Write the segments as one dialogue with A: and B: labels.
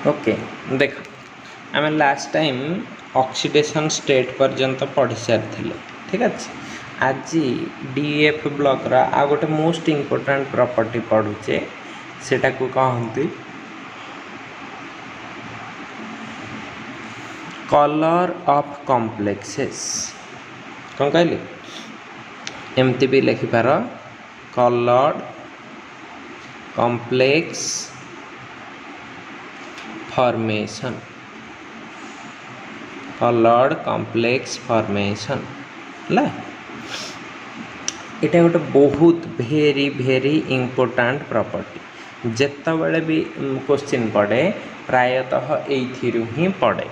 A: Okay देख आम last time oxidation state पर्यंत पढ़ी सारी ठीक अच्छे आज डीएफ ब्लॉक रा आ गोटे मोस्ट इम्पोर्टेंट प्रॉपर्टी पढ़ुचे सेटा को कहते कलर ऑफ कॉम्प्लेक्सेस कौन कहली एमती भी लिखिपार coloured complex formation coloured complex formation है यहाँ गोटे बहुत भेरी भेरी इम्पोर्टेंट प्रॉपर्टी जितेबाला भी क्वेश्चन पड़े प्रायतः यू ही पड़े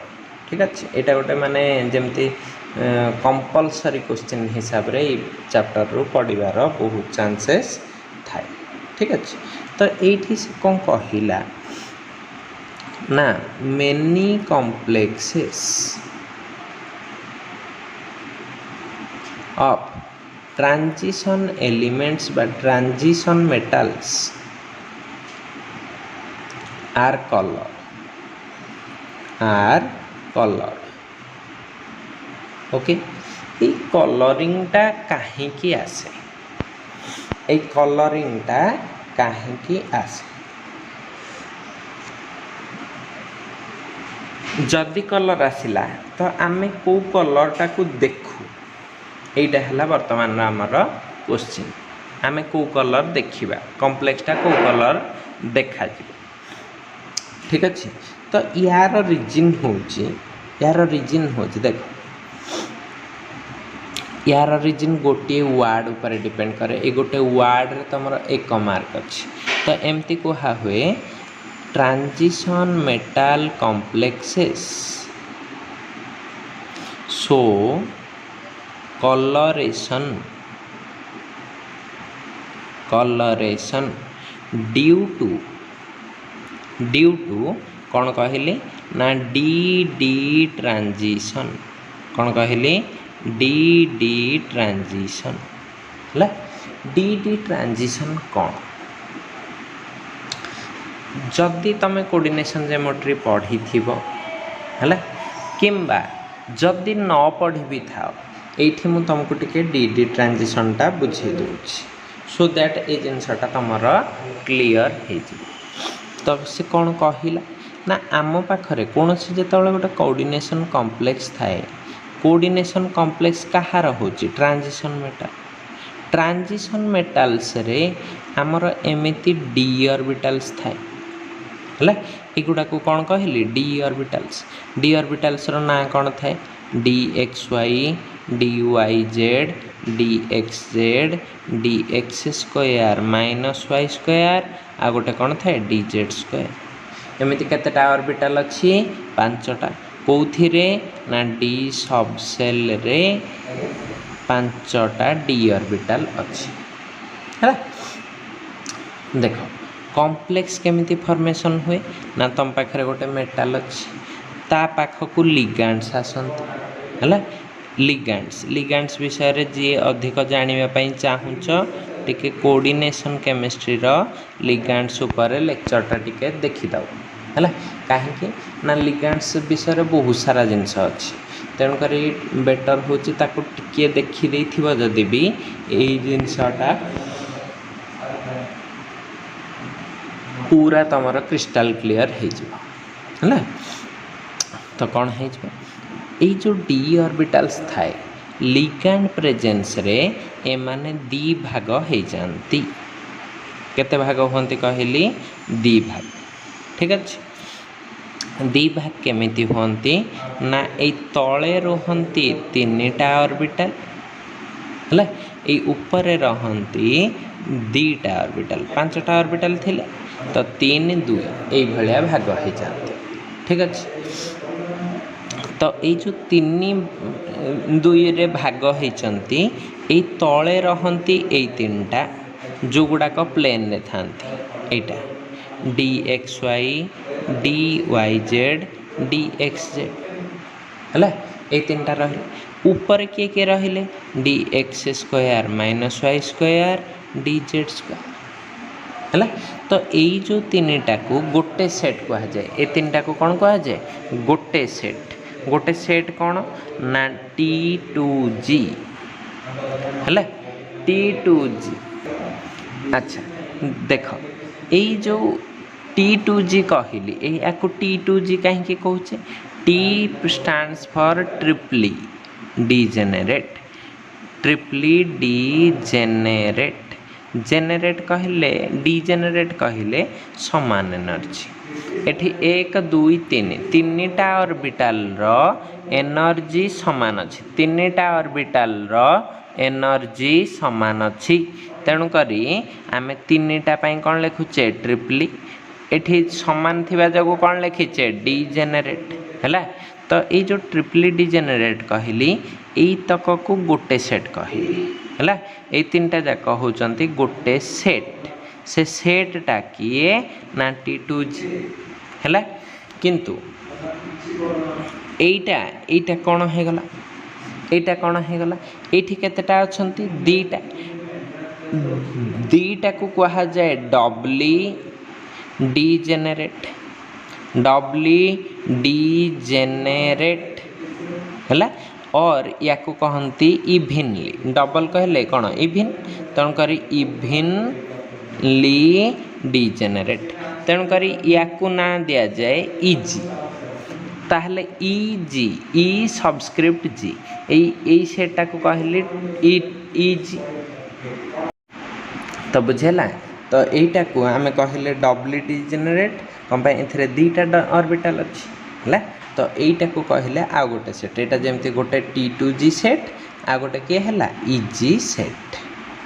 A: ठीक अच्छे यहाँ गोटे माने जमती कंपलसरी क्वेश्चन हिसाब रे चैप्टर रू पढ़ार बहुत चांसेस थाए ठीक अच्छे तो ये से कौन कहला ना many complexes of transition elements बा transition metals are colour okay ये कलरिंग टा कहीं आसे ये कलरिंग टा कहीं आसे जदि कलर आसला तो आम को कलर टाक देखू यहीटा है बर्तमान आमर क्वेश्चन आम को कलर देखा कॉम्प्लेक्सटा को कलर देखा ठीक अच्छे तो यार रीजन हूँ देख यार रीजन गोटे वार्ड उपर डिपेंड करे ये गोटे वार्ड रे तुम एक मार्क अच्छी तो एमती कहा हुए transition metal complexes so coloration due to कौन कहली ना डी ट्रांजिशन कौन कहली डी ट्रांजिशन है डी ट्रांजिशन कौन जदि तुम कोऑर्डिनेशन ज्योमेट्री पढ़ी है किंबा जदि न पढ़ी भी था ये मुझे तुमको टी डी ट्रांजिशन टा बुझे दूसरी सो दैट ये जिनसटा तुम क्लीयर हो तो से कौन कहला ना आम पाखरे कौन से जो गोटे कोऑर्डिनेशन कॉम्प्लेक्स थाए कोऑर्डिनेशन कॉम्प्लेक्स कहार हो ट्रांजिशन मेटल्स रे आमर एमती डी ऑर्बिटल्स थाए है युवा को कौन कहली डी ऑर्बिटल्स रो ना कौन थाए D x Y D Y Z D x Z D x square minus Y square आ गोटे कौन थाए डी जेड स्क्वायर एमती केतेटा ऑर्बिटल अच्छी 5टा कौथिरे ना डी सब सेल रे 5टा डी ऑर्बिटल अच्छी है देख कॉम्प्लेक्स केमिति फॉर्मेशन हुए ना तुम पाखे गोटे मेटाल अच्छी ता पाखक लिगैंड्स आसंती है लिगैंड्स विषय रे जी अधिक जानापी चाहूच टिके कोऑर्डिनेशन केमिस्ट्री रो लिगैंड्स उपर लेक्चरटा टिके देखिदव है कहीं ना लिगैंड्स विषय बहुत सारा जिनस अच्छी तेणुक बेटर हूँ टिके देखी जदि भी यही जिनसटा पूरा तुम क्रिस्टाल क्लीयर है तो कौन है ये जो डी ऑर्बिटल्स थाए लिगैंड प्रेजेंस रे ए माने दी भाग हो जाती केते भाग होती कहली दी भाग ठीक अच्छे दी भाग केमिति होती ना ए तले रुहंती 3टा ऑर्बिटल है ये ऊपर रहंती 2टा ऑर्बिटल 5टा ऑर्बिटल थिले तो 3 2 ये भलिया भाग हो जाती ठीक अच्छे तो ये जो 3 2 रे भाग होती ये तले रहंती ये 3टा जो गुड़ाक प्लेन रे थांती एटा d x Y D Y Z D x z है ये 3टा रही ऊपर किए किए रहिले d x square minus Y square d z square है। तो यही जो तीनटा को गोटे सेट कह जाए, ए तीनटा को कौन कह जाए गोटे सेट। गोटे सेट कौन ना T2G है T2G। अच्छा देख यही जो T2G कहली या T2G कहीं कहे T stands for triply degenerate. Triply degenerate generate कहले डीजेनेरेट कहले समान एनर्जी। एठी 1 2 3 तीनटा ऑर्बिटल रो एनर्जी समान अछि। तीनटा ऑर्बिटल रो एनर्जी समान अछि। तेणु करी आमे तीनटा पई कोन लिखुचे ट्रिपली। एठी समान थिबा जगो कोन लिखिचे डीजेनेरेट हैला। तो ये जो ट्रिपली डीजेनेरेट कहली एई तक को गोटे सेट कहली हैला। ए तीनटा जाक होचंती गोटे सेट। से सेटटा किए ना T2G हैला। किंतु एइटा कोन हे गला एइटा कोन हे गला एठी केतेटा अछंती दीटा को कहा जाए डबली डीजेनेरेट। डबली डीजेनेरेट हैला। और या को कहंती इभिनली। डबल कहले कौन इभिन तेणु करी इभिनली डीजेनेरेट। तेणु करी या को ना दिया जाए इजी। ताहले इजी ई सबस्क्रिप्ट जी एई सेटा को कहले इजी। तो बुझेला। तो एटा को आमे कहले डबली डीजेनेरेट कम पे एथरे दीटा ऑर्बिटल अछि हैला। तो एटा को कहले आ गोटे सेट। एटा जेमति गोटे T2G सेट आ गोटे के हैला इजी सेट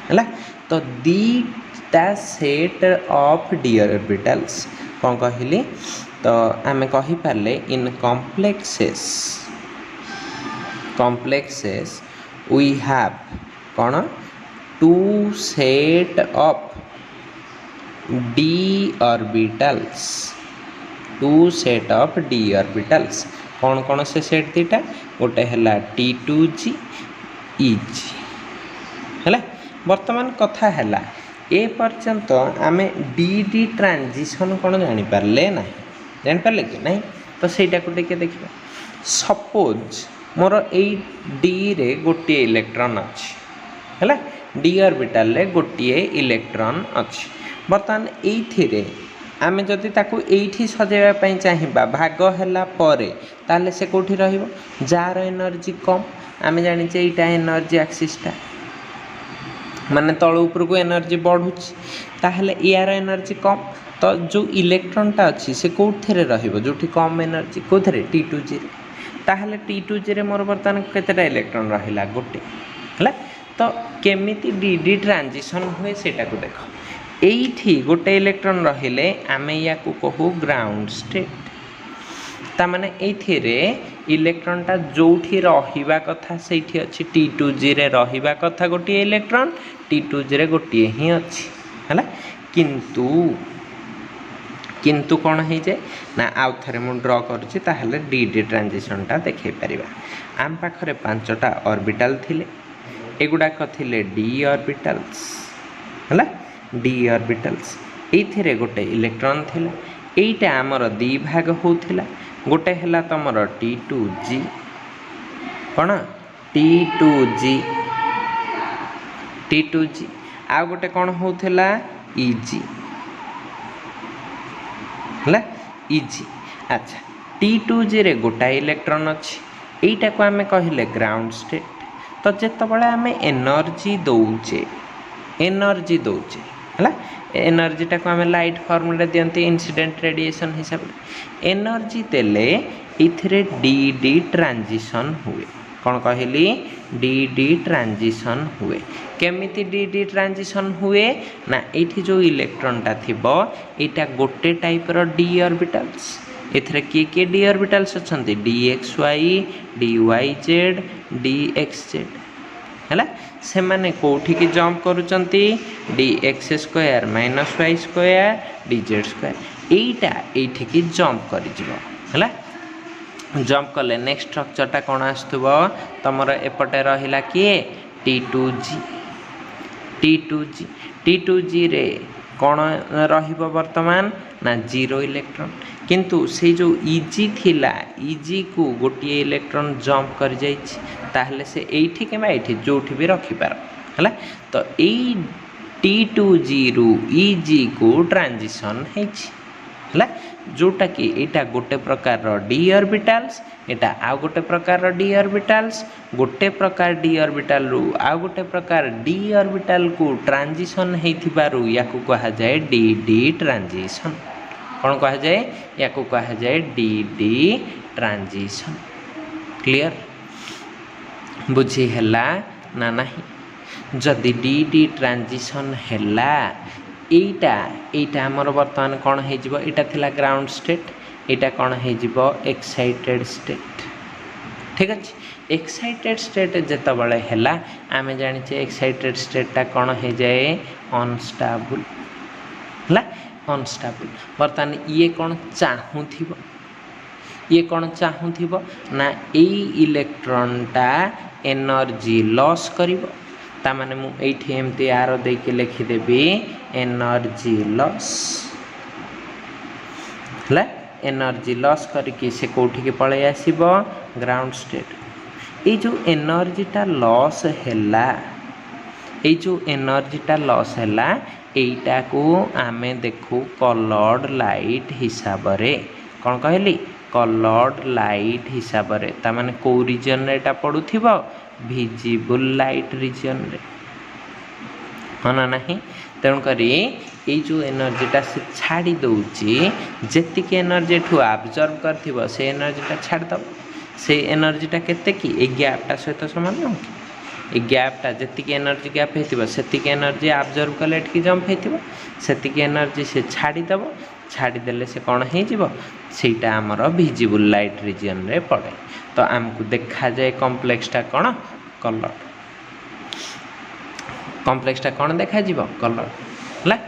A: हैला। तो दीटा सेट ऑफ d ऑर्बिटल्स कोन कहली। तो आमे कहि पारले इन complexes we have कोन two set of d orbitals. Two set of d orbitals कौन कौन से सेट दीटा गोटे हैला T2G EG हैला। वर्तमान कथा हैला ए पर्यंत आमे डी ट्रांजिशन कौन जानि पारले ना जानि पारले कि नहीं। तो सेटा को देखिबा। सपोज मोर ए डी रे गोटे इलेक्ट्रॉन अछि हैला। d ऑर्बिटल रे गोटे इलेक्ट्रॉन अछि। वर्तमान एथिरे आमे जदि ताकू एठी सजेबा पई चाहिबा भाग हैला परे ताले से कोठी रहिबो जार एनर्जी कम। आमे जानि जे एटा एनर्जी एक्सिसटा माने तळ ऊपर को एनर्जी बढ़ुची ताहले यार एनर्जी कम। तो जो इलेक्ट्रॉनटा अछि से कोठरे रहिबो जोठी कम एनर्जी कोथरे T2G रे। ताहले T2G रे मोर वर्तमान केतेटा इलेक्ट्रॉन रहिला गोटे हैला। तो केमिति डी ट्रांजिशन हुए सेटा को देखो। एठी गोटे इलेक्ट्रॉन रहिले आमे या को कहू ग्राउंड स्टेट। ता माने एथिरे इलेक्ट्रॉनटा जोठी रहिबा कथा सेठी अछि T2G रे रहिबा कथा गोटे इलेक्ट्रॉन T2G रे गोटे ही अछि हैला। किंतु कौन है जाए ना आउ थरे मु ड्रॉ करछि ताहले डी ट्रांजिशनटा देखै परिबा। आम पाखरे 5टा ऑर्बिटल थिले एगुडाक थिले d ऑर्बिटल्स हैला। d ऑर्बिटल्स एथिरे गोटे इलेक्ट्रॉन थिला। एइटा हमर दी भाग होथिला। गोटे हैला तमर T2G कोन T2G आ गोटे कोन होथिला EG हैला EG। अच्छा T2G रे गोटा इलेक्ट्रॉन अछि। एइटा को आमे कहिले ग्राउंड स्टेट। तो जेत बळे आमे एनर्जी दउचे हैला। एनर्जीटा को आमे लाइट फॉर्म रे दियंती इंसिडेंट रेडिएशन हिसाब रे। एनर्जी देले इथरे डी ट्रांजिशन हुए। कौन कहली डी ट्रांजिशन हुए। केमिति डी ट्रांजिशन हुए ना एठी जो इलेक्ट्रॉनटा थिबो एटा गोटे टाइप रो d ऑर्बिटल्स। एथरे के d ऑर्बिटल्स अछंती dxy dyz dxz हैला। से माने कोठी की जंप करूचंती dx square minus y square dz square. एइटा एठी की जंप करि जिवो हैला। जंप कले नेक्स्ट स्ट्रक्चरटा कोन आस्तुबो तमर एपटे रहिला के T2G रे कौन रहिबो वर्तमान ना जीरो इलेक्ट्रॉन किंतु से जो इजी थिला इजी को गोटे इलेक्ट्रॉन जंप कर जाइछि ताहले से एठी के एठी जोठी भी रखि पार हला तो एई T2G रु EG को ट्रांजिशन हेछि हला जोटा कि एटा गोटे प्रकार रो d ऑर्बिटल्स एटा आ गोटे प्रकार रो d ऑर्बिटल्स गोटे प्रकार d ऑर्बिटल रु आ गोटे प्रकार d ऑर्बिटल को ट्रांजिशन हेथिबारु याकू कहा जाए dd ट्रांजिशन कौन कहा जाए याकू कहा जाए dd ट्रांजिशन क्लियर बुझी हैला ना नहीं जदि dd ट्रांजिशन हैला एटा एटा हमर वर्तमान कौन है जीवो एटा थिला ग्राउंड स्टेट एटा कौन है जीवो एक्साइटेड स्टेट ठीक अछि एक्साइटेड स्टेट जता बळे हैला आमे जानि छे एक्साइटेड स्टेट ता कौन है जाए अनस्टेबल हला अनस्टेबल वर्तमान ये कौन चाहू थिबो ये कौन चाहू थिबो ना एई इलेक्ट्रॉन टा एनर्जी लॉस करिवो ता माने मु एठी एमती आरो दे के लिखि देबी एनर्जी लॉस हला एनर्जी लॉस करके से कोठी के पळे आसीबो ग्राउंड स्टेट ए जो एनर्जी टा लॉस हैला ए जो एनर्जी टा लॉस हैला एटा को आमे देखू कलर्ड लाइट हिसाब रे कोन कहली कलर्ड लाइट हिसाब रे ता माने को रीजन रे एटा पडुथिबो विजिबल लाइट रीजन रे होना नहीं तेणु करी ये जो एनर्जीटा से छाड़ी दौची जेति के एनर्जी ठू ऑब्जर्व करथिबो से एनर्जीटा छाड़ दब से एनर्जीटा केते की ए गैपटा सहित समान न ए गैपटा जेति के एनर्जी गैप हेतिबो सेति के एनर्जी ऑब्जर्व कले एटकी जंप हेतिबो सेति के एनर्जी से छाड़ी दब छाड़ी देले से कोन हे जिवो सेटा हमर विजिबल लाइट रीजन रे पड़े तो आमको देखा जाए कॉम्प्लेक्सटा कौन कलर कॉम्प्लेक्सटा कौन देखा जीवो कलर है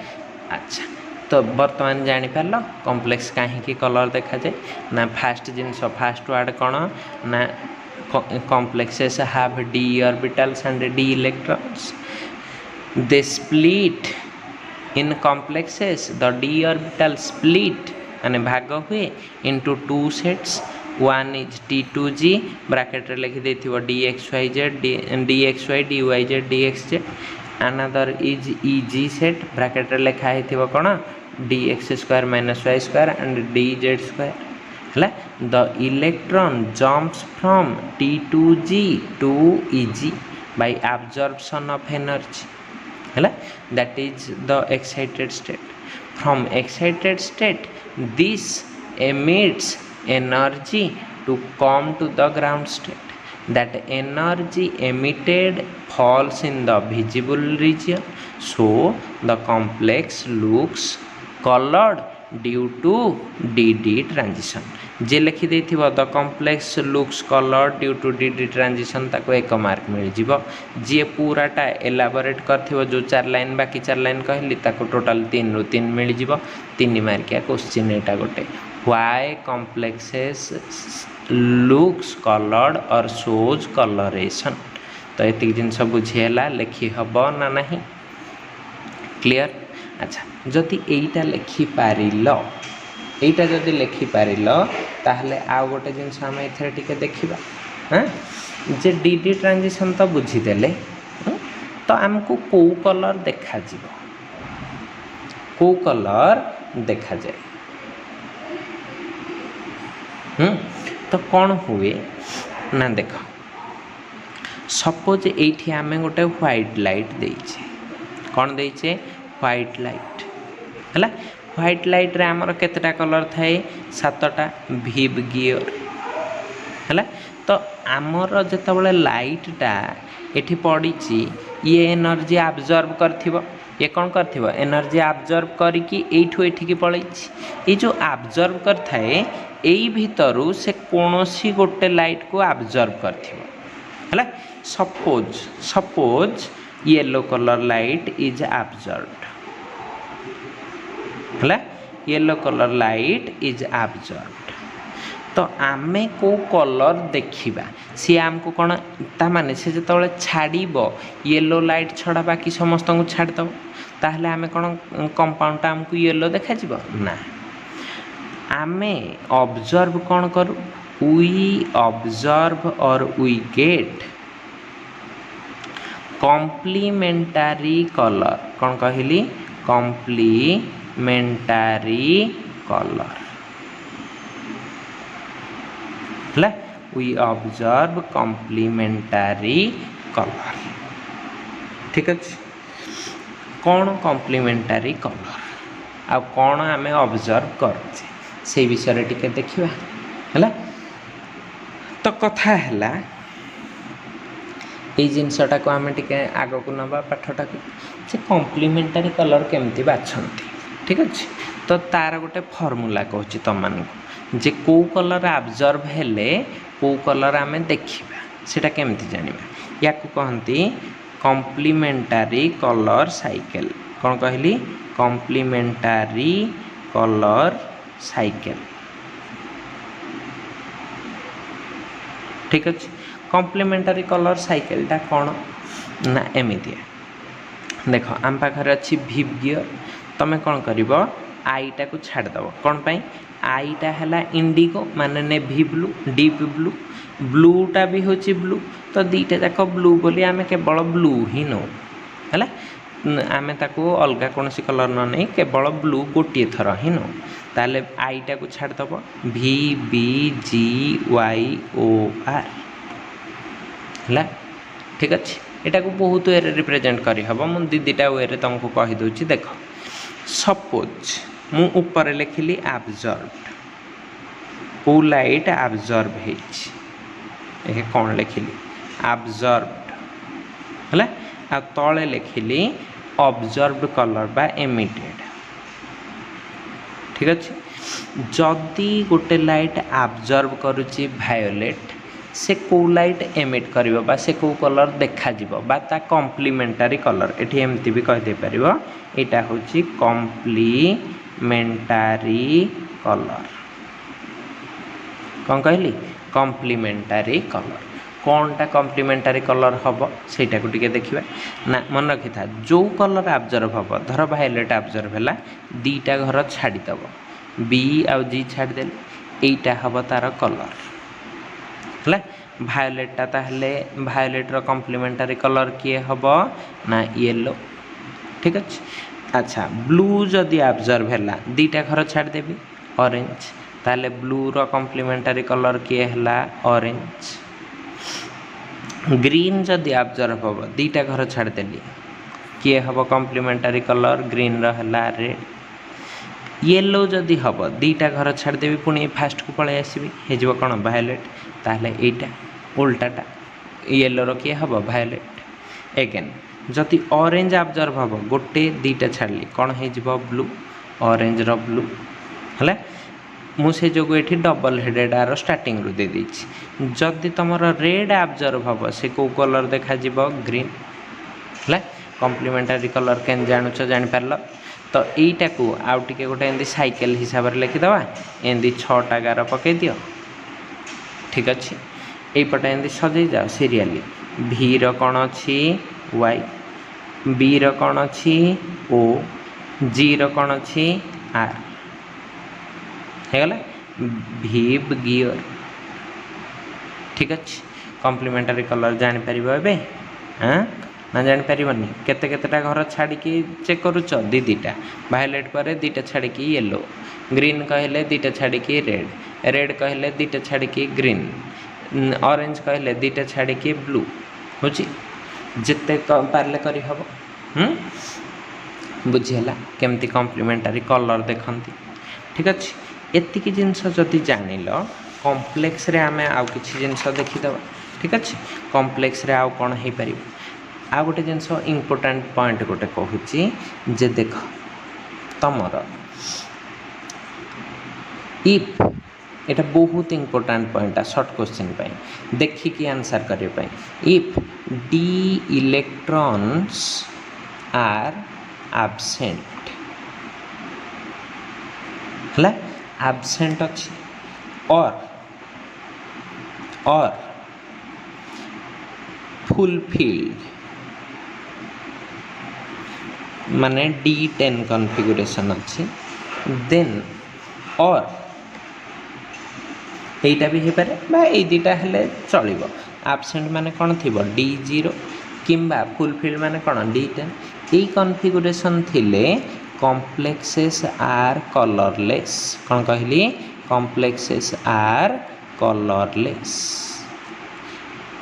A: अच्छा तो बर्तमान जानी पारल कॉम्प्लेक्स कहीं कलर देखा जाए ना फास्ट जिनस फास्ट वर्ड कौन ना complexes have d orbitals and d electrons they split in complexes the d orbital split यानी भाग हुए into two sets one is T2G bracket रे लिखि देथिबो dxyz dxy dyz dxz another is EG set bracket रे लिखा हेथिबो कोन dx square minus y square and dz square हला the electron jumps from T2G to EG by absorption of energy हला that is the excited state from excited state this emits energy to come to the ground state that energy emitted falls in the visible region so the complex looks colored due to dd transition जे लिखि देथिबो the complex looks coloured due to dd transition ताको एक mark मिल जिवो जे पूराटा elaborate करथिबो जो चार line बाकी चार लाइन कहली ताको टोटल 3 रु 3 मिल जिवो 3 मार्किया क्वेश्चन एटा गोटे why complexes looks colored or shows coloration तो एति जिनस बुझिएला लिखि हबो ना नहीं क्लियर अच्छा जदि एटा लिखि पारिलो एटा जदि लिखि पारिलो ताहले आ गोटे जिनस हम एथरे टिके देखिबा हां जे dd ट्रांजिशन तो बुझी देले तो हमको को कलर देखा जिवो को कलर देखा जाए तो कौन हुए ना देख सपोज एठी आमे गोटे व्हाइट लाइट देइछे कौन देइछे व्हाइट लाइट हला व्हाइट लाइट रे हमर केतेटा कलर थाए 7टा विव गियर हला तो हमर जेतबेले लाइट टा एठी पड़ीची ये एनर्जी ऑब्जर्व करथिबो ये कौन करथिबो एनर्जी ऑब्जर्व करिकी एठू एठी की पळैछि ए जो ऑब्जर्व करथाए एई भितरु से कोनोसी गोटे लाइट को ऑब्जर्व करथिबो हला suppose yellow colour light is observed हला yellow colour light is observed तो आमे को कलर देखिबा सी आमको कौन ता माने से जो छाड़ब येलो लाइट छड़ा बाकी समस्त को छाड़देव ताहले आमे कौन कंपाउंडटा आमको येलो देखा ना आमे ऑब्जर्व कौन करूँ वी ऑब्जर्व और वी गेट कॉम्प्लीमेंटारी कलर कौन कहली कॉम्प्लीमेंटारी कलर है वी ऑब्जर्व कॉम्प्लीमेंटारी कलर ठीक अच्छे कौन कॉम्प्लीमेंटारी कलर आ कौन आमे ऑब्जर्व करुचे से विषय टिके देखिबा है तो कथा है ये जिनसटा को आम टे आग को नवा पाठटा से कॉम्प्लीमेंटारी कलर केमती बाछंती ठीक अच्छे तो तार गोटे फर्मूला कहूँ तुम मानक जे कौ कलर ऑब्जर्व हेले कौ कलर आम देखा सेटा केमती जानिबा या कहती कॉम्प्लीमेंटारी कलर साइकिल कौन कहली कॉम्प्लीमेंटारी कलर साइकिल ठीक अच्छे कॉम्प्लीमेंटारी कलर साइकिलटा कौन ना एमितिया देख आम पाखे अच्छी भिव गियर तुम कौन कर आईटा को छाड़देव कौन पाई आईटा है इंडिगो माने नेभी ब्लू डीप ब्लू ब्लूटा भी हूँ ब्लू तो दीटा जाक ब्लू बोली आम केवल ब्लू ही नौ है आम ताको अलग कौन कलर न नहीं केवल ब्लू गोटे थर ही नौ ताले आईटा को छाड़देव VBGYOR है ठीक अच्छे यहाँ को बहुत वे रिप्रेजेंट करहब मुझे दीटा वे तुमको कहीदे देख सपोज मु ऊपर लिखिली ऑब्जर्व्ड को लाइट ऑब्जर्व है कौन लिखिली ऑब्जर्व्ड है आ तले लिखिली ऑब्जर्व्ड कलर बा एमिटेड ठीक अच्छे जदि गोटे लाइट ऑब्जर्व करुच्ची वायोलेट से कौ लाइट एमिट करिवो बा से कौ कलर देखा जीवो बा ता कॉम्प्लीमेंटारी कलर एठी एमती भी कह दे परिवो एटा होची कॉम्प्लीमेंटारी कलर कौन कहली कॉम्प्लीमेंटारी कलर कौनटा कॉम्प्लीमेंटारी कलर हम सेटा को टिके देखिबा ना मन रखि था जो कलर ऑब्जर्व हम धर वायलेट ऑब्जर्व है दीटा घर छाड़ीदेव B आ G छाड़देल एटा हम तार कलर है भायोलेटा ताहले भायोलेटर कॉम्प्लीमेंटारी कलर किए हम ना येलो ठीक अच्छे अच्छा ब्लू जदि ऑब्जर्व है दीटा घर छाड़देवी ऑरेंज ताहले ब्लू रो कॉम्प्लीमेंटारी कलर किए है ऑरेंज ग्रीन जदि ऑब्जर्व हम दीटा घर छाड़देली किए हम कॉम्प्लीमेंटारी कलर ग्रीन रहा रेड येलो जदि हम दीटा घर छाड़देवी पुणी फास्ट को पलि आसबि हो कौन वायोलेट ताहले एटा उल्टाटा येलो रो किए हम वायोलेट एगेन जदि ऑरेंज ऑब्जर्व हम गोटे दीटा छाड़ली कौन हो ब्लू ऑरेंज रो ब्लू है मुझे जो ये डबल हेडेड आर स्टार्टिंग रू दे देछि जदि तुम रेड ऑब्जर्व हम से कौ कलर देखा ग्रीन है कॉम्प्लीमेंटारी कलर के जानुच जापार तो यहीटा को आउ टे गोटे एमती साइकेल हिसाब से लिखिदवा एमती 6टा गार पकई दियो ठीक अच्छे यपटे एमती सजई जाओ सीरियली भी कौन अच्छी Y B कौन अच्छी O G कौन अच्छी R होगला भिव गियर ठीक अच्छे कॉम्प्लीमेंटारी कलर जापर ए हाँ ना जापरनि केतेटा घर छाड़ी चेक करुच दीटा वायोलेट पर दीटा छाड़ी येलो ग्रीन कहले दीटा छाड़ी रेड रेड कहले दीटा छाड़ी ग्रीन ऑरेंज कहले दीटा छाड़ी ब्लू हूँ जिते पारे कर बुझीला केमती कॉम्प्लीमेंटारी कलर देखती ठीक अच्छे एतिकी जिनस जदि जानिल कॉम्प्लेक्स रे आमे आउ किछि जिनस देखिदबा ठीक अच्छे कॉम्प्लेक्स रे आउ कौन हो पार आ गोटे जिनस इम्पोर्टाट पॉइंट गोटे कहूँ जे देख तमर इफ एटा बहुत इम्पोर्टाट पॉइंट शॉर्ट क्वेश्चन देखिकी आंसर करने if d electrons are absent है एब्सेंट अच्छी और और फुलफिल्ड माने D10 कॉन्फ़िगरेशन अच्छी देन और यहीटा भी हो पारे ये दुटा हेले चलो एब्सेंट माने कौन थी D0 किंबा फुलफिल्ड माने कौन D10 यही कॉन्फ़िगरेशन थिले कॉम्प्लेक्सेस आर कलरलेस कौन कहली कॉम्प्लेक्सेस आर कलरलेस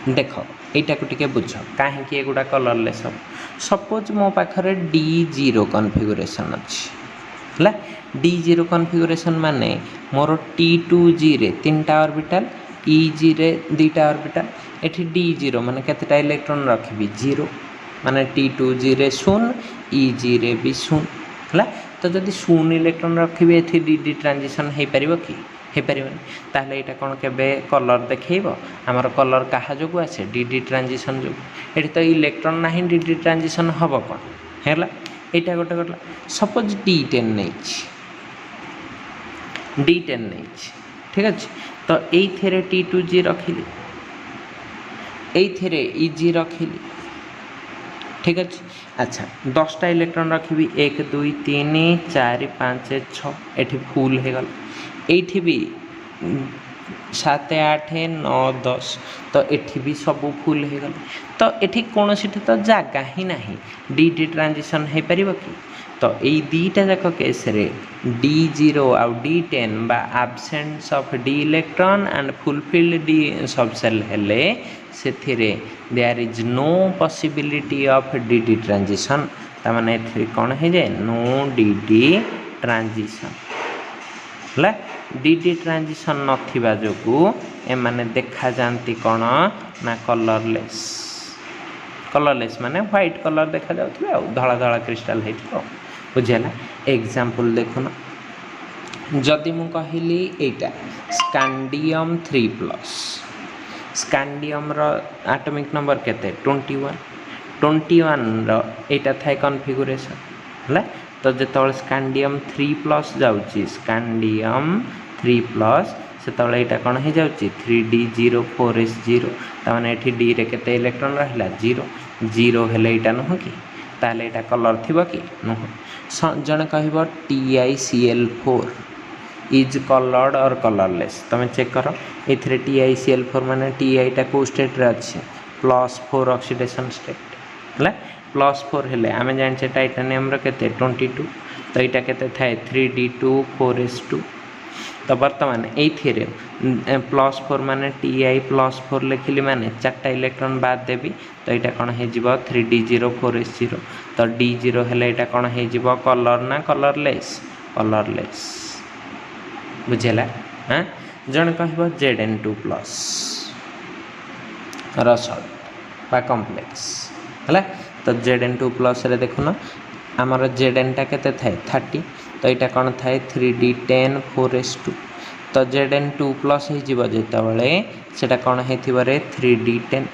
A: देख यहीटा को टिके बुझ कहीं एगुड़ा कलरलेस हम सपोज मो पाखरे D0 कॉन्फ़िगरेशन अच्छी है D0 कॉन्फ़िगरेशन माने मोर T2G रे 3टा ऑर्बिटल EG रे 2टा ऑर्बिटल एठी D0 माने केतेटा इलेक्ट्रॉन रखबी 0 माने T2G रे 0 EG रे भी 0 है तो जदि 0 इलेक्ट्रॉन रखबी एठी DD ट्रांजिशन हे परिबो कि हे परिबनी ताहले एटा कोन केबे कलर देखैबो हमर कलर काहा जोगु आसे DD ट्रांजिशन जो एठी तो इलेक्ट्रॉन नाही DD ट्रांजिशन हबो कोन हैला एटा गोटे गला सपोज D10 नहीं D10 नहीं ठीक अच्छे तो ये T2G रखिली ये EG रखिली ठीक अच्छे अच्छा 10टा इलेक्ट्रॉन रखी 1 2 3 4 5 6 एठी फुल हो गल ये भी 7 8 9 10 तो एठी भी सब फुल हो गल तो एठी कौन सी तो जगह ही नहीं DD ट्रांजिशन हो पार कि तो ये दुईटा जाक केस रे D0 आउ D10 बा absence of D electron and fulfilled D subshell हेले सेथिरे there is no possibility of DD transition तामाने एथि कोन हे जाय नो DD ट्रांजिशन हला DD ट्रांजिशन नथिबा जोगु ए माने देखा जानती कोन ना कलरलेस माने व्हाइट कलर देखा जाउथबे आ धला धला क्रिस्टल हेतिबो बुझेला एग्जांपल देखुन जदि मु कहली एटा स्कैंडियम 3+ स्कैंडियम रो एटॉमिक नंबर केते 21 रो एटा थाय कॉन्फ़िगरेशन हला तो जेतबे स्कैंडियम 3+ जाउची स्कैंडियम 3+ सेतबे एटा कोन हे जाउची 3D04S0 ताने एठी D रे केते इलेक्ट्रॉन रहला 0 हेले एटा न हो कि ताले एटा कलर थिबो कि न जने कहबो TiCl4 इज कलर्ड और कलरलेस तमे चेक करो एथरे TiCl4 माने Ti टा को स्टेट रे अछि +4 ऑक्सीडेशन स्टेट हला +4 हेले आमे जानछे टाइटेनियम रो केते 22 तो एटा केते थाए 3D24S2 तो वर्तमान एथिरे +4 माने Ti+4 लिखिली माने 4टा इलेक्ट्रॉन बाद देबी तो एटा कोन हे जिवो 3D04S0 तो D0 हेले एटा कोन हे जिवो कलर ना कलरलेस बुझेला हां जण कहबो Zn2+ रसल्ट बा कॉम्प्लेक्स हला तो Zn2+ रे देखुन हमर Zn टा केते थाए 30 तो एटा कोन थाए 3D10 4S2 तो Zn2+ हे जिवो जेतबेले सेटा कोन हेथिबो रे 3D10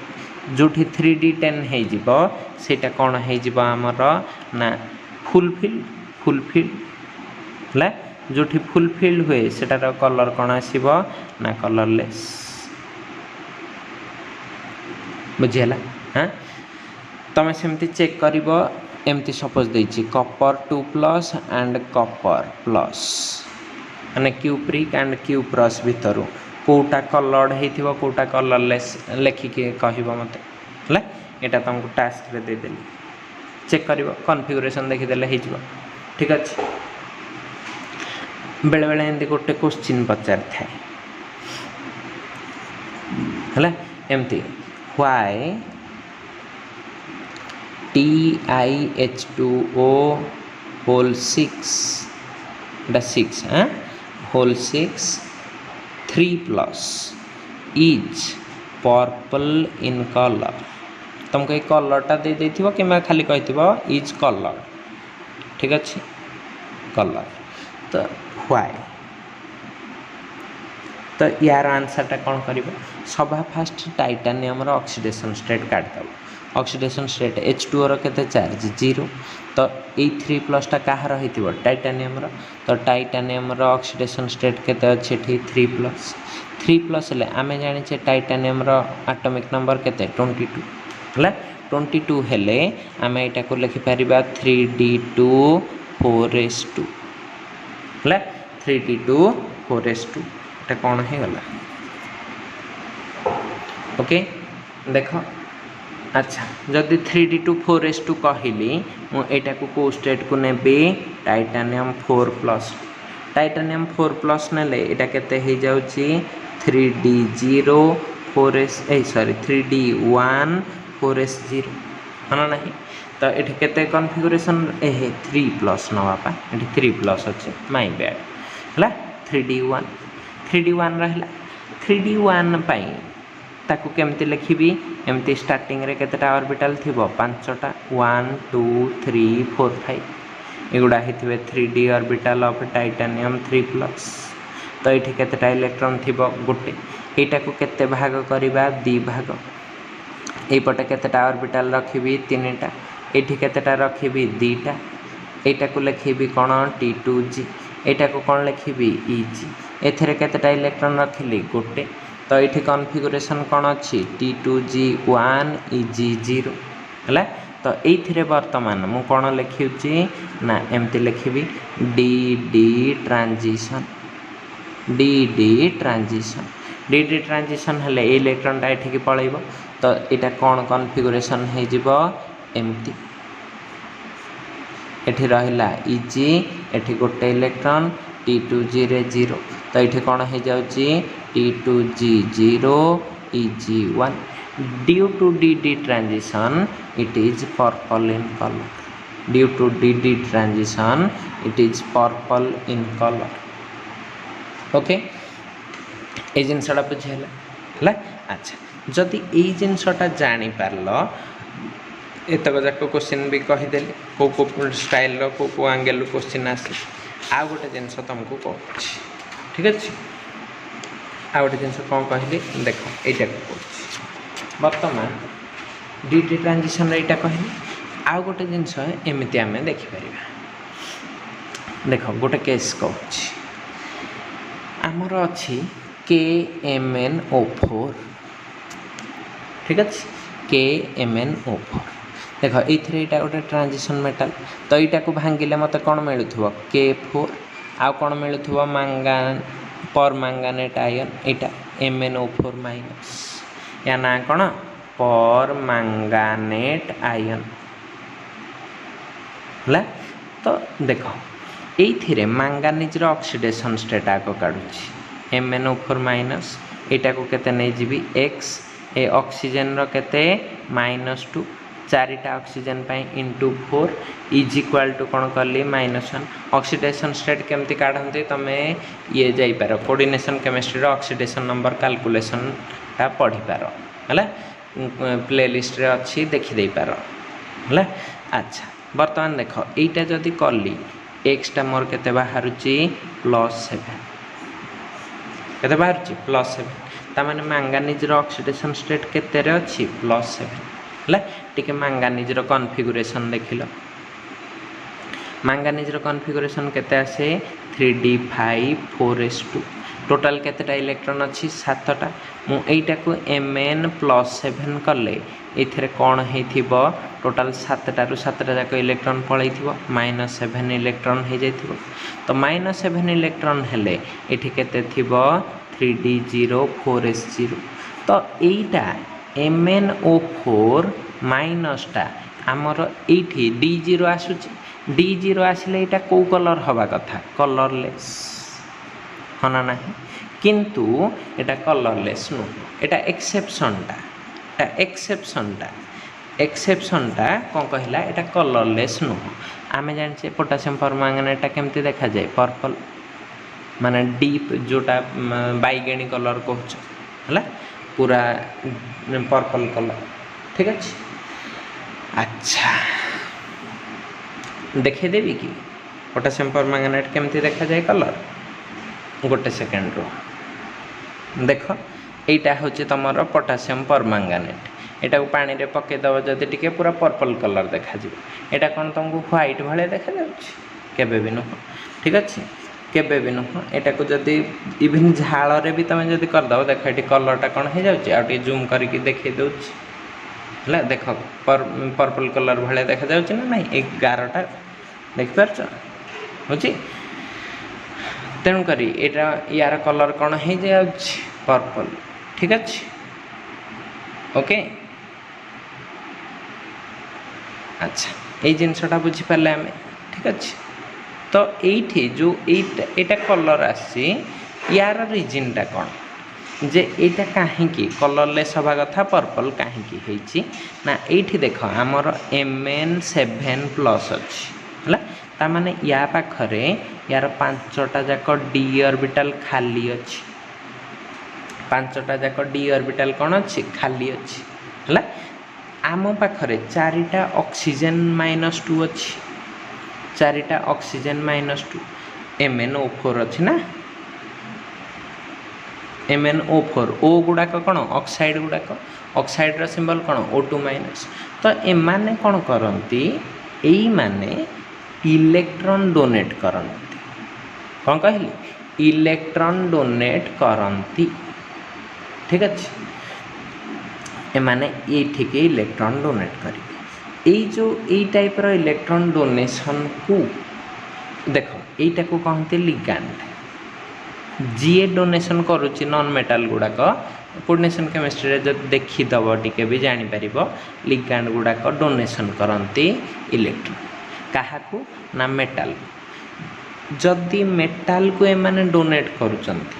A: जोठी 3D10 हे जिवो सेटा कोन हे जिवो हमर ना फुलफिल्ड हला जोठी फुलफिल्ड हुए सेटार कलर कोन आसीबो ना कलरलेस बुझेला हां तमे सेमती चेक करिवो एमती सपोज देछि कॉपर 2+ एंड कॉपर प्लस माने क्यूप्रिक एंड क्यूप्रस भितरु कोटा कलर्ड हेथिबो कोटा कलरलेस लेखि के कहिबो मते हला एटा तुमको टास्क रे दे देली चेक करिवो कॉन्फ़िगरेशन देखि देले हे जिवो ठीक अछि बेले बेले एंदी गोटे क्वेश्चन पचार थाए हला एमती why TiH2O whole 6 whole 6 3+ is purple in color तुमको ये कलरटा दे देथिबो कि मैं खाली कहिथिबो इज कलर ठीक अछि कलर तो व्हाई तो यार आंसरटा कौन करिवो सभा फास्ट टाइटानियम रो ऑक्सीडेशन स्टेट काट दबो ऑक्सीडेशन स्टेट H2O रो केते चार्ज 0 तो ए 3+ टा काहा रहिथिबो टाइटानियम रो तो टाइटानियम रो ऑक्सीडेशन स्टेट केते अछि 3+ 3 प्लस हेले आम जाने टाइटानियम एटॉमिक नंबर केते 22 है 22 हेले आम यहाँ को लिखिपर 3d2 4s2 है 3d2 4s2 এটা कौन हो गला ओके देख अच्छा जदि 3d2 4s2 कहली मुझा को स्टेट को नेबी टाइटानियम 4 प्लस टाइटानियम 4 प्लस नेले एटा केते हो जाउची 3d0 4s sorry 3d1 4s0 है ना तो ये केते कॉन्फ़िगरेशन ए 3 प्लस नवापा ये 3 प्लस अच्छे माई बैड है 3d1 रहा 3d1 पाई ताकू केमती लिखी एमती स्टार्टिंग रे केतेटा ऑर्बिटल थिबो 5टा 1 2 3 4 5 एगुड़ा होते 3d orbital of titanium 3 plus तो ये केतेटा इलेक्ट्रॉन थिबो गोटे एटा को केते भाग करबा 2 भाग एपटे केतेटा ऑर्बिटल रखिबी 3टा एठी केतेटा रखिबी 2टा एटा को लिखिबी कोन T2g एटा को कोन लिखिबी Eg एथरे केतेटा इलेक्ट्रॉन रखिली गोटे तो ये कॉन्फ़िगरेशन कौन अच्छी T2g1 Eg0 है तो ये बर्तमान मु कौन लिखी ना एमती लिखी dd ट्रांजिशन dd ट्रांजिशन हेले इलेक्ट्रॉनटा ये पलैब तो यहाँ कौन कॉन्फ़िगरेशन होमती एठी रहिला Eg एठी गोटे इलेक्ट्रॉन T2g रे 0 तो ये कौन हो जाउची T2g0 Eg1 due to dd transition it is purple in color due to dd transition it is purple in color okay ये जिनसटा बुझेला है अच्छा जदि ये जिनसटा जानी पारल एतक जाक क्वेश्चन भी कहीदेली को स्टाइल को एंगल क्वेश्चन आसे आ गोटे जिनस तुमको कहूँ ठीक अच्छे आ गोटे जिन कौन कहली देख यहाँ कहूँ बर्तमान dd ट्रांजिशन यहाँ कहली आउ गोटे जिनस एमती आम देखिपर देख गोटे केस कहूँ आमर अच्छी KMnO4 ठीक अच्छे KMnO4 देख ये गोटे ट्रांजिशन मेटाल तो यहाँ को भांगिले मत कौन मिलूँ K4 आउ कौन मिलूँ मांगान पर मैंगानेट आयन यहाँ MnO4 माइनस या ना कौन पर मैंगानेट आयन है तो देख ये मैंगानिज ऑक्सीडेशन स्टेट आग काढ़ुची MnO4 माइनस यहाँ को केते नहीं जीवी X ए ऑक्सीजन रो केते -2 चारिटा ऑक्सीजन पाई इंटू 4 इज इक्वाल टू कौन कली -1 ऑक्सीडेशन स्टेट केमती काढ़ती तुम्हें ये जाइपार coordination chemistry oxidation number calculation टा पढ़ी पार है प्लेलिस्ट रे अच्छी देखी पार है अच्छा बर्तमान देख यहीटा जदि कली एक्सटा मोर केते बाहरुची +7 केते बाहरुची +7 तामाने मैंगानिज ऑक्सीडेशन स्टेट केते रे अच्छी +7 है टिके मैंगानिज कॉन्फ़िगरेशन देखिल मैंगानिज कॉन्फ़िगरेशन केते आसे 3d5 4s2 टोटाल केतेटा इलेक्ट्रॉन अच्छी 7टा मुझा को Mn+7 कले ये कौन हो टोटाल 7टारू 7टा जाक इलेक्ट्रॉन पलि -7 इलेक्ट्रॉन हो जाइथिबो तो -7 इलेक्ट्रॉन हेले एठी केते थिबो 3d0 4s0 तो यहीटा MnO4 माइनसटा आमर ये D0 आसूची D0 आसिले यहाँ कौ कलर हवा कथा कलरलेस हाँ ना नहीं किंतु यहाँ कलरलेस नुह यहाँ एक्सेप्शनटा कौन कहला यहाँ कलरलेस नुह आम जाने पोटासियम परमांगनेटा केमती देखा जाए पर्पल माने डीप जोटा बैगेणी कलर कहूँ है पूरा पर्पल कलर ठीक अच्छे अच्छा देखेदेवी कि पोटासियम परमांगनेट केमती देखा जाए कलर गोटे सेकेंड रो देख यहाँ हूँ तुम पोटासियम परमांगनेट यहाँ पानी रे पकईदब जदि टिके पूरा पर्पल कलर देखा यहाँ कौन तुमको व्हाइट भाया देखा केबे भी नुह ठीक अच्छे केबे भी नुह एटा को जदि इवन झाल रे भी तुम जदि करदब देख ये कलरटा कौन हो जाए आगे जूम करके देखे दूसरी है देख पर्पल कलर भाया देखा जाऊँ ना ना ये गारटा देखिपार हूँ तेणुक यहाँ यार कलर कौन हो जाए पर्पल ठीक अच्छे ओके अच्छा ये जिनसटा बुझीपारे आम ठीक अच्छे तो ये जो यहाँ कलर आसी यार रिजनटा कौन जे एटा कहीं कलरलेस हवा कथा पर्पल कहीं ना ये देख आमर Mn7+ अच्छी है माने या पाखरे यार 5टा जाक डी ऑर्बिटल खाली अच्छी 5टा जाक डी ऑर्बिटल कौन अच्छी खाली अच्छी है आम पाखरे 4टा ऑक्सीजन -2 अच्छी 4टा ऑक्सीजन -2 MnO4 अच्छी ना MnO4 O गुड़ाक कौन ऑक्साइड गुड़ाक ऑक्साइड सिंबल कौन O2- तो एमाने कौन करती एई माने इलेक्ट्रॉन डोनेट करती कौन कहली इलेक्ट्रॉन डोनेट करती ठीक अच्छे एमाने ये ठीक इलेक्ट्रॉन डोनेट करेंगे ये जो ये टाइप रो इलेक्ट्रॉन डोनेशन को देख यहीटा को कहते लिगांड जीए डोनेशन करुच्ची नॉन मेटाल गुड़ाक कोऑर्डिनेशन केमिस्ट्री जब देखीदब टी भी जापर लिगांड गुड़ाक डोनेशन करती इलेक्ट्रॉन क्या ना मेटाल जदि मेटाल को एमाने डोनेट करुचंती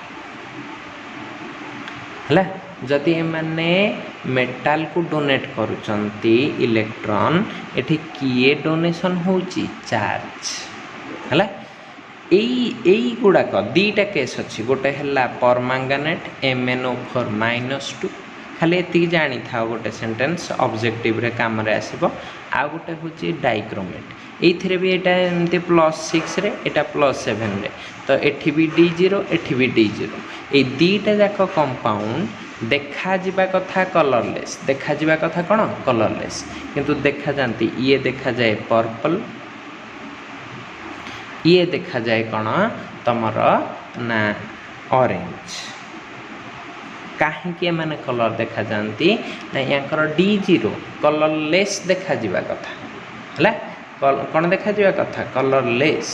A: है जदि एमाने मेटाल को डोनेट करुचंती इलेक्ट्रॉन एठी किए डोनेशन होची चार्ज है यही गुड़ाक दीटा केस अच्छी गोटे है परमांगानेट MnO4- खाली ये जानी था गोटे सेंटेंस ऑब्जेक्टिव रे काम रे आसीबो आ गोटे हूँ डाइक्रोमेट ये भी यहाँ एमती +6 रे एटा +7 रे तो एठी भी D0 एठी भी D0 ये दीटा जाक कंपाउंड देखा जिबा कथा कलरलेस देखा जिबा कथा कौन कलरलेस किंतु देखा जाती ये देखा जाए पर्पल ये देखा जाए कौन तमर ना ऑरेंज कहीं माने कलर देखा जाती ना यहाँ D0 कलरलेस देखा जिबा कथा है कौन देखा जिबा कथा कलरलेस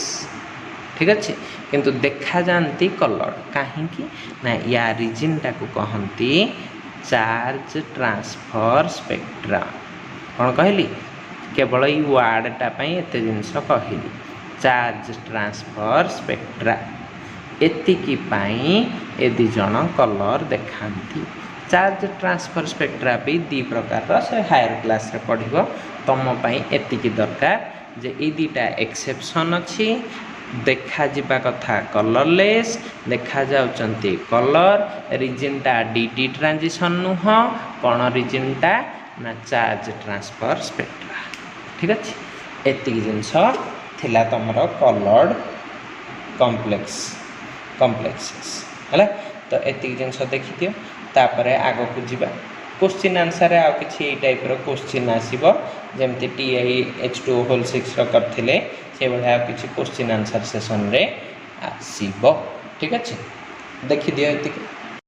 A: ठीक अच्छे किंतु देखा जाती कलर कहीं ना या रिजनटा को कहती चार्ज ट्रांसफर स्पेक्ट्रा कौन कहली केवल ये वार्डटा एत जिनस कहली चार्ज ट्रांसफर स्पेक्ट्रा एतिकी ए दी जन कलर देखाती चार्ज ट्रांसफर स्पेक्ट्रा भी दी प्रकार से हायर क्लास रे पढ़िबो तुम एतिकी दरकार जे ये दीटा एक्सेप्शन अच्छी देखा जिबा कथा कलरलेस देखा जाउचंती कलर रिजनटा DT ट्रांजिशन नुह कौन रिजनटा ना चार्ज ट्रांसफर स्पेक्ट्रा ठीक अच्छे एतिकी जिनस थिला तमर कलर्ड कम्प्लेक्सेस है तो एतिक जिनस देखी दियो तापर आग को जीवा क्वेश्चन आंसर आ कि टाइप क्वेश्चन आसो जमती TiH2O6 करथिले से भाया किसी क्वेश्चन आंसर सेशन रे आसीबो ठीक अच्छे देखी दियो एतिक।